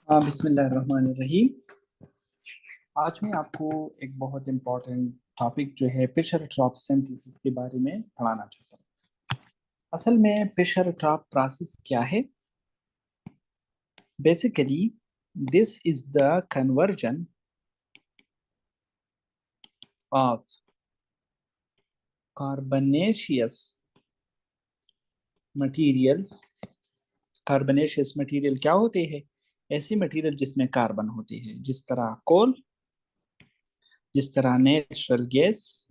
बिस्मिल्लाहिर्रहमानिर्रहीम। आज मैं आपको एक बहुत इम्पोर्टेंट टॉपिक जो है फिशर ट्रॉप सिंथेसिस के बारे में पढ़ाना चाहता हूँ। असल में फिशर ट्रॉप प्रोसेस क्या है? Basically this is the conversion of carbonaceous materials. Carbonaceous material क्या होते हैं? ऐसे मटेरियल जिसमें कार्बन होते हैं, जिस तरह कोल, जिस तरह नेचुरल गैस,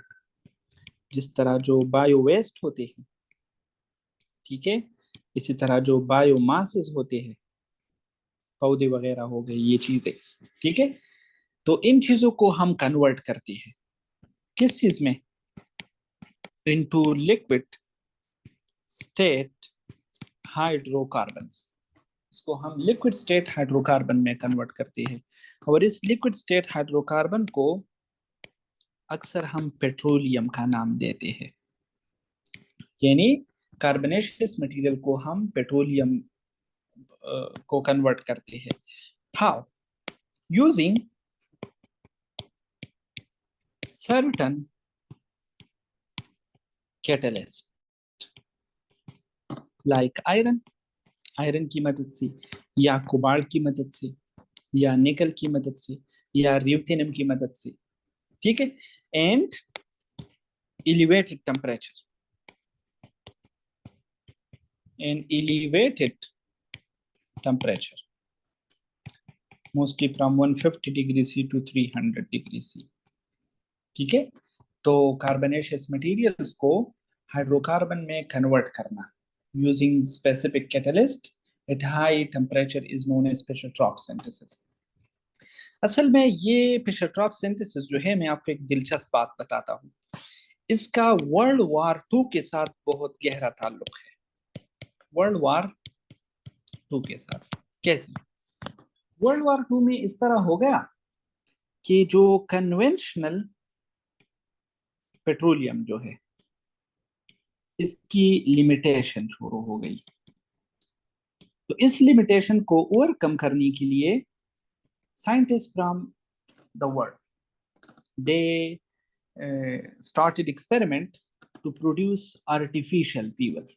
जिस तरह जो बायो वेस्ट होते हैं, ठीक है। इसी तरह जो बायोमासेस होते हैं, पौधे वगैरह हो गए, ये चीजें, ठीक है। तो इन चीजों को हम कन्वर्ट करते हैं किस चीज में? Into liquid state hydrocarbons. इसको हम लिक्विड स्टेट हाइड्रोकार्बन में कन्वर्ट करते हैं, और इस लिक्विड स्टेट हाइड्रोकार्बन को अक्सर हम पेट्रोलियम का नाम देते हैं। यानी कार्बनेशियस मटेरियल को हम पेट्रोलियम को कन्वर्ट करते हैं। How? Using certain catalyst like iron की मदद से, या कोबाल्ट की मदद से, या निकल की मदद से, या र्यूथेनियम की मदद से, ठीक है। And elevated temperature mostly from 150 degree C to 300 degree C, ठीक है। तो कार्बनेशियस मटेरियल्स को हाइड्रोकार्बन में कन्वर्ट करना using specific catalyst at high temperature is known as Fischer Tropsch synthesis. असल में ये फिशर-ट्रॉप सिंथेसिस जो है, मैं आपको एक दिलचस्प बात बताता हूँ। इसका वर्ल्ड वार 2 के साथ बहुत गहरा ताल्लुक है। वर्ल्ड वार 2 के साथ कैसे? वर्ल्ड वार 2 में इस तरह हो गया कि जो कन्वेंशनल पेट्रोलियम जो है, इसकी लिमिटेशन शुरू हो गई। तो इस लिमिटेशन को ओवरकम करने के लिए scientist from the world they started experiment to produce artificial fuel।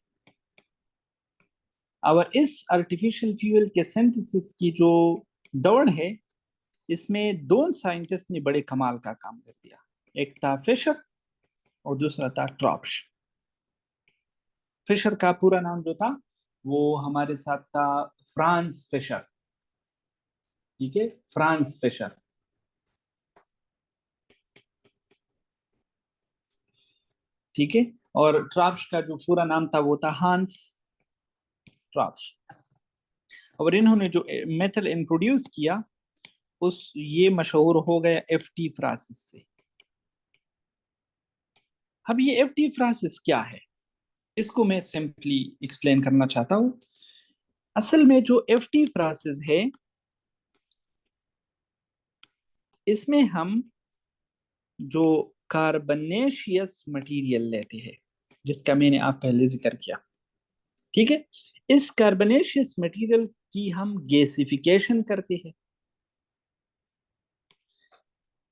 और इस आर्टिफिशियल फ्यूल के सिंथेसिस की जो दौड़ है, इसमें दो साइंटिस्ट ने बड़े कमाल का काम कर दिया। एक था फिशर और दूसरा था ट्रॉप्श। फिशर का पूरा नाम जो था वो हमारे साथ था फ्रांस फिशर, ठीक है, फ्रांस फिशर। ठीक है। और ट्रॉप्श का जो पूरा नाम था वो था हांस ट्रॉप्श। और इन्होंने जो मेथड इंट्रोड्यूस किया, उस ये मशहूर हो गया एफटी फ्रांसिस से। अब ये एफटी फ्रांसिस क्या है, इसको मैं सिंपली एक्सप्लेन करना चाहता हूं। असल में जो एफटी फ्रांसिस है, इसमें हम जो कार्बनेशियस मटेरियल लेते हैं, जिसका मैंने आप पहले जिक्र किया, ठीक है। इस कार्बनेशियस मटेरियल की हम गैसिफिकेशन करते हैं।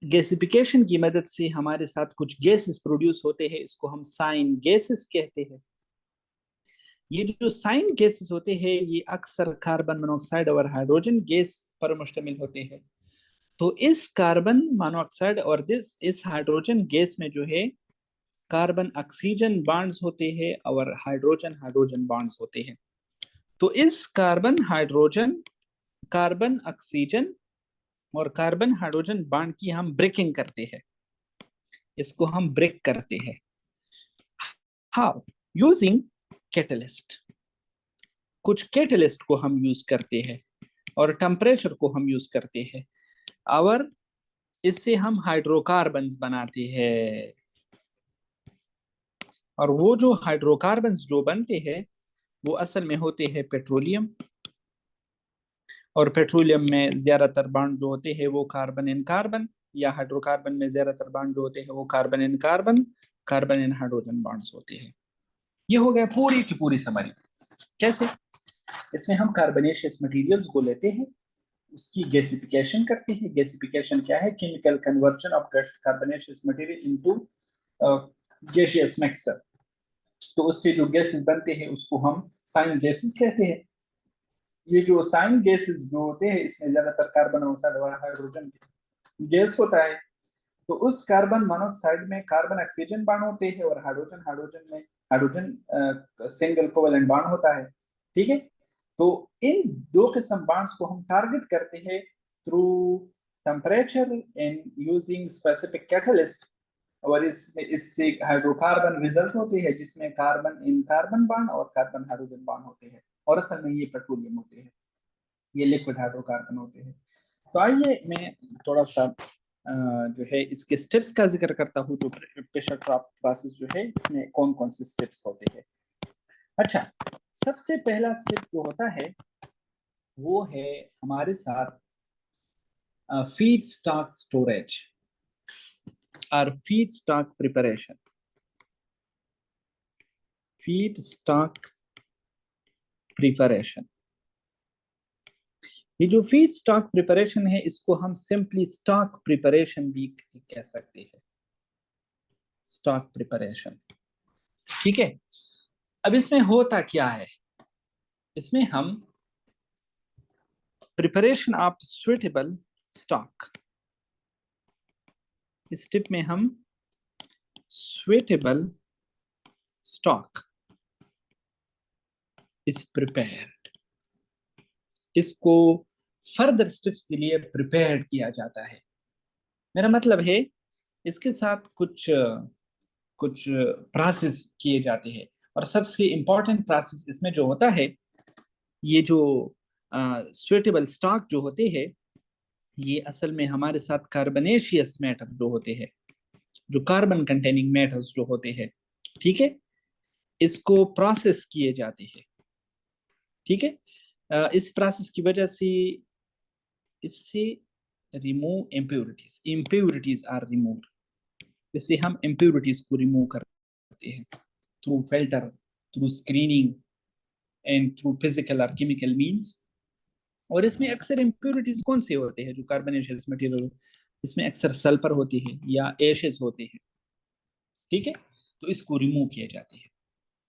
गैसिफिकेशन की मदद से हमारे साथ कुछ गैसेस प्रोड्यूस होते हैं, इसको हम साइन गैसेस कहते हैं। ये जो साइन गैसेस होते हैं, ये अक्सर कार्बन मोनोऑक्साइड और हाइड्रोजन गैस पर मुश्तमिल होते हैं। तो इस कार्बन मोनोऑक्साइड और इस हाइड्रोजन गैस में जो है, कार्बन ऑक्सीजन बॉन्ड्स होते हैं और हाइड्रोजन हाइड्रोजन बॉन्ड्स होते हैं। तो इस कार्बन ऑक्सीजन और कार्बन हाइड्रोजन बॉन्ड की हम ब्रेकिंग करते हैं, इसको हम ब्रेक करते हैं। हाउ? Using catalyst. कुछ कैटलिस्ट को हम यूज करते हैं और टेम्परेचर को हम यूज करते हैं, और इससे हम हाइड्रोकार्बन्स बनाते हैं। और वो जो हाइड्रोकार्बन्स जो बनते हैं, वो असल में होते हैं पेट्रोलियम। और पेट्रोलियम में ज्यादातर बॉन्ड जो होते हैं वो कार्बन इन कार्बन, या हाइड्रोकार्बन में ज्यादातर बॉन्ड जो होते हैं वो carbon in carbon, carbon in hydrogen bonds होते हैं। ये हो गया पूरी की पूरी समरी। कैसे? इसमें हम कार्बनेशियस मटेरियल्स को लेते हैं, उसकी गैसिफिकेशन करते हैं। गैसिफिकेशन क्या है? Chemical conversion of carbonaceous material into gaseous mixture. तो उससे जो गैसेस बनते हैं उसको हम साइन गैसेस कहते हैं। ये जो साइन गैसेस जो होते हैं इसमें ज्यादातर कार्बन मोनोऑक्साइड और हाइड्रोजन गैस होता है। तो उस कार्बन मोनोऑक्साइड में कार्बन ऑक्सीजन बांड होते हैं और हाइड्रोजन हाइड्रोजन में हाइड्रोजन सिंगल कोवेलेंट बांड होता है। ठीक है, तो इन दो किस्म बांड्स को हम टारगेट करते हैं through temperature and using specific catalyst, और इससे हाइड्रोकार्बन रिजल्ट होते हैं जिसमें कार्बन इन कार्बन बांड और कार्बन हाइड्रोजन बांड होते हैं, और असल में ये पेट्रोलियम होते हैं, ये लिक्विड हाइड्रोकार्बन होते हैं। तो आइए मैं थोड़ा सा जो है इसके स्टेप्स का जिक्र करता हूँ। जो प्रेशर ट्रैप प्रोसेस जो है इसमें कौन कौन से स्टेप्स होते हैं। अच्छा, सबसे पहला स्टेप जो होता है वो है हमारे साथ फीड स्टॉक स्टोरेज और feed stock preparation. Feed stock preparation, ये जो फीड स्टॉक प्रिपरेशन है इसको हम सिंपली स्टॉक प्रिपरेशन भी कह सकते हैं। स्टॉक प्रिपरेशन, ठीक है। अब इसमें होता क्या है? इसमें हम प्रिपरेशन ऑफ सुइटेबल स्टॉक, इस स्टेप में हम सुइटेबल स्टॉक इज प्रिपेयर्ड, इसको फर्दर स्टेप्स के लिए प्रिपेयर किया जाता है। मेरा मतलब है इसके साथ कुछ कुछ प्रोसेस किए जाते हैं, और सबसे इंपॉर्टेंट प्रोसेस इसमें जो होता है, ये जो सुइटेबल स्टॉक जो होते हैं ये असल में हमारे साथ कार्बनेशियस मैटर जो होते हैं, जो कार्बन कंटेनिंग मैटर्स जो होते हैं, ठीक है, इसको प्रोसेस किए जाते हैं। ठीक है, इस प्रोसेस की वजह से इससे remove impurities, impurities are remove, इससे हम इम्प्योरिटीज को रिमूव करते हैं through filter, through screening and through physical और केमिकल मीन्स। और इसमें अक्सर इम्प्योरिटीज कौन से होते हैं? जो कार्बनेशियस मटेरियल, इसमें अक्सर सल्फर होती है या एशेस होते हैं, ठीक है, तो इसको रिमूव किए जाते हैं।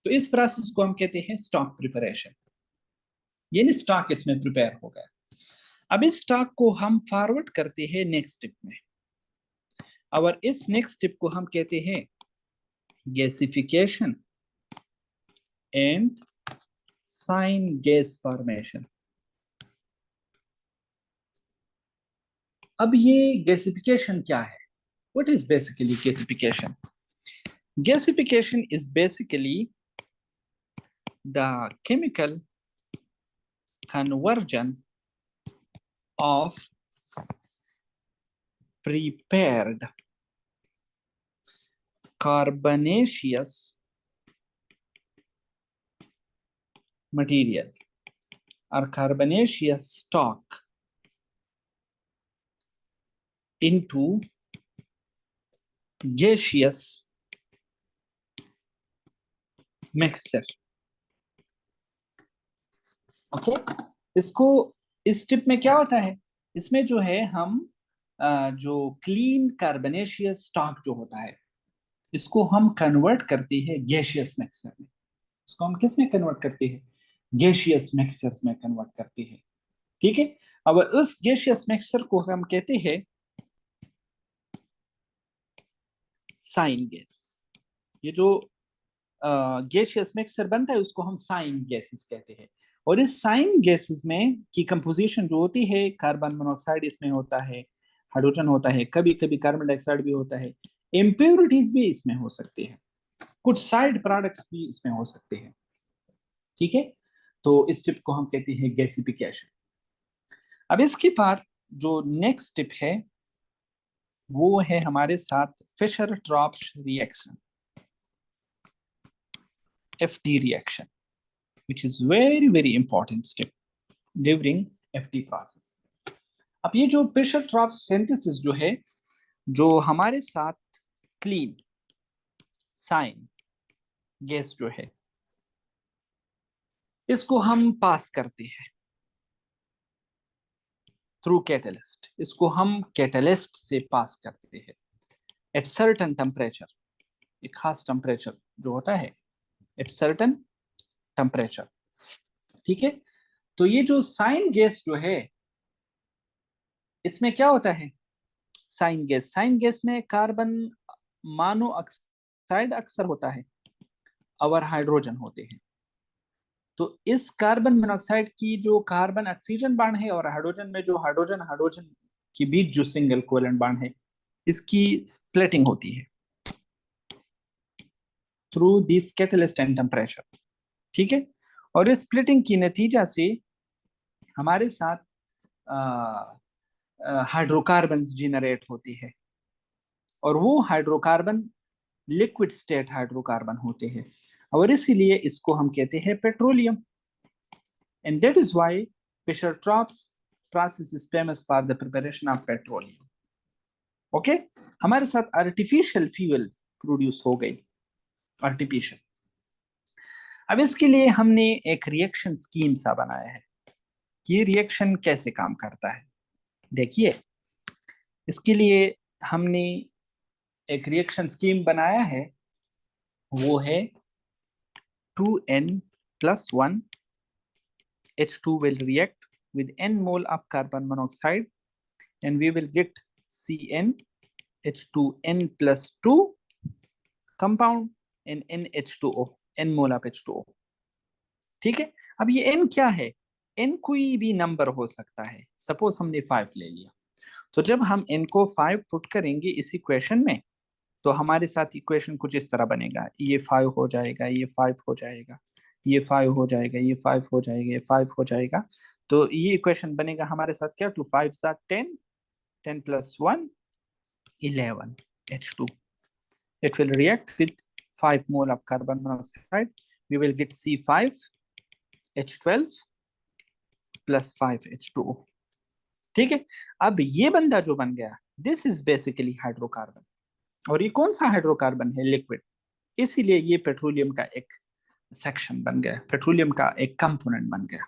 तो इस प्रोसेस को हम कहते हैं स्टॉक प्रिपरेशन, यानी स्टॉक इसमें प्रिपेयर हो गया। अब इस स्टॉक को हम फॉरवर्ड करते हैं नेक्स्ट स्टेप में, और इस नेक्स्ट स्टेप को हम कहते हैं gasification and syngas formation. अब ये गैसिफिकेशन क्या है? What is basically gasification? Gasification is basically the chemical conversion of prepared carbonaceous material or carbonaceous stock into gaseous mixture. Okay, इसको इस स्टेप में क्या होता है? इसमें जो है हम जो क्लीन कार्बनेशियस स्टॉक जो होता है इसको हम कन्वर्ट करते हैं गैसियस मिक्सचर में। इसको हम किस में कन्वर्ट करते हैं? गैसियस मिक्सचर्स में कन्वर्ट करते हैं, ठीक है। अब उस गैसियस मिक्सचर को हम कहते हैं साइन गैस। ये जो गैसियस मिक्सचर बनता है उसको हम साइन गैसेस कहते हैं। और इस साइन गैसेस में की कंपोजिशन जो होती है, कार्बन मोनोऑक्साइड इसमें होता है, हाइड्रोजन होता है, कभी कभी कार्बन डाइऑक्साइड भी होता है, इम्प्योरिटीज भी इसमें हो सकते हैं, कुछ साइड प्रोडक्ट्स भी इसमें हो सकते हैं, ठीक है। तो इस स्टेप को हम कहते हैं गैसिफिकेशन। अब इसके बाद जो नेक्स्ट स्टेप है वो है हमारे साथ Fischer Tropsch reaction, FT reaction, which is very very important step during FT process. अब ये जो फिशर ट्रॉप्स सिंथेसिस जो है, जो हमारे साथ क्लीन साइन गैस जो है इसको हम पास करते हैं थ्रू कैटलिस्ट, इसको हम कैटलिस्ट से पास करते हैं एट सर्टेन टेम्परेचर, एक खास टेम्परेचर जो होता है एट सर्टेन टेम्परेचर। ठीक है, तो ये जो साइन गैस जो है इसमें क्या होता है, साइन गैस में कार्बन मोनो ऑक्साइड अक्सर होता है और हाइड्रोजन होते हैं। तो इस कार्बन मोनोऑक्साइड की जो कार्बन ऑक्सीजन बांड है और हाइड्रोजन में जो हाइड्रोजन हाइड्रोजन के बीच जो सिंगल कोवेलेंट बांड है, इसकी स्प्लिटिंग होती है through this catalyst and temperature. ठीक है, और इस स्प्लिटिंग की नतीजा से हमारे साथ हाइड्रोकार्बन जनरेट होती है, और वो हाइड्रोकार्बन लिक्विड स्टेट हाइड्रोकार्बन होते हैं, और इसीलिए इसको हम कहते हैं petroleum. And that is why Fisher-trophs process is famous for the preparation of petroleum. Okay, हमारे साथ आर्टिफिशियल फ्यूल प्रोड्यूस हो गई, आर्टिफिशियल। अब इसके लिए हमने एक रिएक्शन स्कीम सा बनाया है। ये रिएक्शन कैसे काम करता है देखिए, इसके लिए हमने एक रिएक्शन स्कीम बनाया है, वो है 2n+1 H2 will react with n mole of carbon monoxide and we will get Cn H2n+2 compound and NH2O, n mole of H2O। ठीक है, अब ये n क्या है, n कोई भी नंबर हो सकता है। सपोज हमने 5 ले लिया, तो जब हम n को 5 पुट करेंगे इस इक्वेशन में, तो हमारे साथ इक्वेशन कुछ इस तरह बनेगा, ये 5 हो जाएगा, ये 5 हो जाएगा, ये 5 हो जाएगा, ये 5 हो जाएगा, ये 5 हो जाएगा। तो ये इक्वेशन बनेगा हमारे साथ क्या, 2 5 10, 10+1 11 H2। It will react with 5 mole of carbon monoxide. We will get C5H12 plus 5H2O। ठीक है, अब ये बंदा जो बन गया, दिस इज बेसिकली हाइड्रोकार्बन, और ये कौन सा हाइड्रोकार्बन है, लिक्विड, इसीलिए ये पेट्रोलियम का एक सेक्शन बन गया, पेट्रोलियम का एक कंपोनेंट बन गया।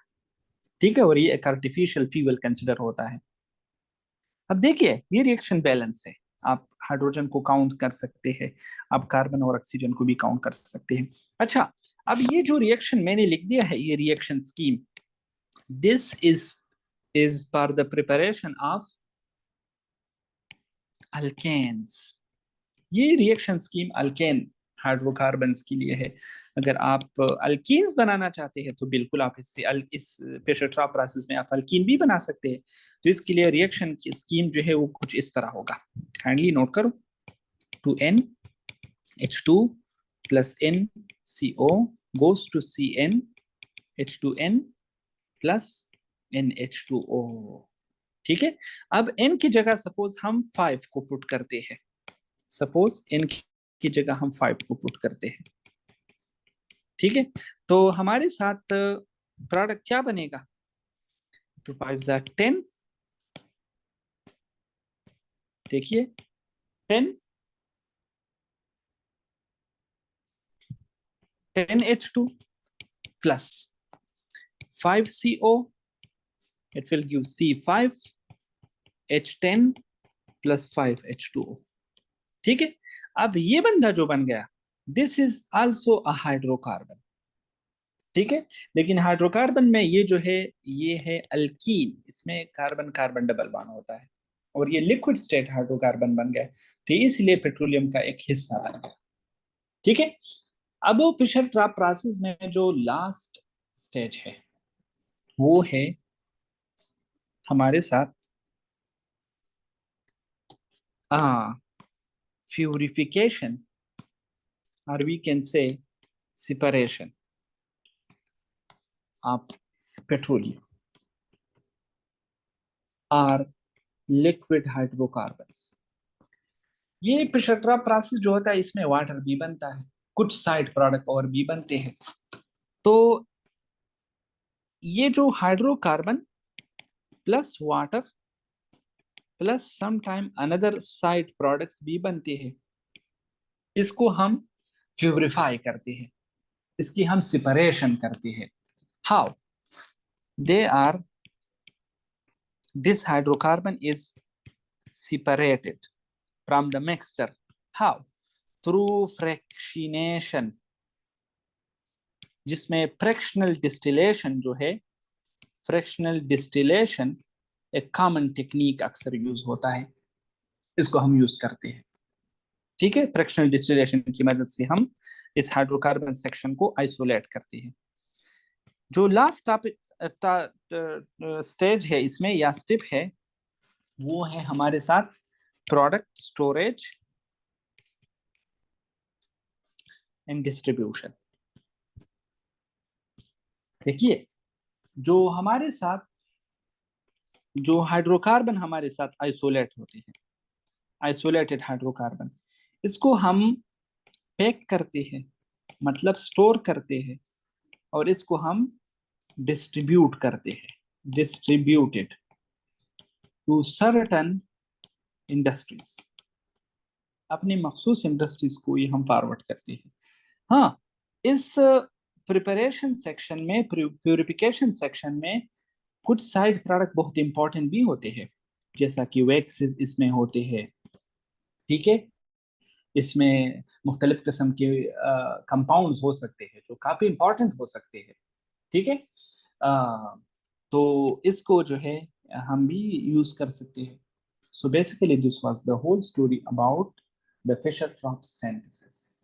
ठीक है, और ये एक आर्टिफिशियल फ्यूल कंसिडर होता है। अब देखिए ये रिएक्शन बैलेंस है, आप हाइड्रोजन को काउंट कर सकते हैं, आप कार्बन और ऑक्सीजन को भी काउंट कर सकते हैं। अच्छा, अब ये जो रिएक्शन मैंने लिख दिया है, ये reaction scheme, this is for the preparation of alkanes. ये रिएक्शन स्कीम अल्केन हाइड्रोकार्बन्स के लिए है। अगर आप अल्कीन्स बनाना चाहते हैं तो बिल्कुल आप इससे इस फिशर-ट्रॉप प्रोसेस में आप अल्कीन भी बना सकते हैं। तो इसके लिए रिएक्शन की स्कीम जो है वो कुछ इस तरह होगा, काइंडली नोट करो। 2n H2 plus NCO goes to Cn H2n plus NH2O। ठीक है, अब n की जगह सपोज हम 5 को पुट करते हैं, सपोज n की जगह हम 5 को पुट करते हैं। ठीक है, तो हमारे साथ प्रोडक्ट क्या बनेगा, 2 5 10, देखिए 10 10H2 plus 5CO, it will give C5H10 plus 5H2O। ठीक है, अब ये बंदा जो बन गया, this is also a hydrocarbon. ठीक है, लेकिन हाइड्रोकार्बन में ये जो है ये है अल्कीन, इसमें कार्बन कार्बन डबल बॉन्ड होता है, और ये लिक्विड स्टेट हाइड्रोकार्बन बन गया, तो इसलिए पेट्रोलियम का एक हिस्सा बन गया। ठीक है, अब वो फिशर-ट्रॉप प्रोसेस में जो लास्ट स्टेज है वो है हमारे साथ प्यूरिफिकेशन, और we can say separation of petroleum और लिक्विड हाइड्रोकार्बन्स। ये फिशर-ट्रॉप प्रोसेस जो होता है इसमें वाटर भी बनता है, कुछ साइड प्रोडक्ट और भी बनते हैं। तो ये जो hydrocarbon plus water plus some time another side products भी बनते हैं, इसको हम प्यूरिफाई करते हैं, इसकी हम सेपरेशन करते हैं। How? This hydrocarbon is separated from the mixture. How? Through fractionation, जिसमें फ्रैक्शनल डिस्टिलेशन जो है, फ्रैक्शनल डिस्टिलेशन एक कॉमन टेक्निक अक्सर यूज होता है, इसको हम यूज करते हैं। ठीक है, फ्रैक्शनल डिस्टिलेशन की मदद से हम इस हाइड्रोकार्बन सेक्शन को आइसोलेट करते हैं। जो लास्ट स्टेज है इसमें या स्टेप है, वो है हमारे साथ प्रोडक्ट स्टोरेज एंड डिस्ट्रीब्यूशन। देखिए, जो हमारे साथ जो हाइड्रोकार्बन हमारे साथ आइसोलेट होते हैं, आइसोलेटेड हाइड्रोकार्बन, इसको हम पैक करते हैं, मतलब स्टोर करते हैं, और इसको हम डिस्ट्रीब्यूट करते हैं, डिस्ट्रीब्यूटेड टू सर्टन इंडस्ट्रीज, अपनी मखसूस इंडस्ट्रीज को ये हम फॉरवर्ड करते हैं। हाँ, इस प्रिपरेशन सेक्शन में, प्यूरिफिकेशन सेक्शन में कुछ साइड प्रोडक्ट बहुत इंपॉर्टेंट भी होते हैं, जैसा कि वैक्सेस इसमें होते हैं। ठीक है, इसमें मुख्तलिफ किस्म के कंपाउंड्स हो सकते हैं जो काफ़ी इंपॉर्टेंट हो सकते हैं। ठीक है, तो इसको जो है हम भी यूज़ कर सकते हैं। So basically this was the whole story about the Fischer Tropsch synthesis.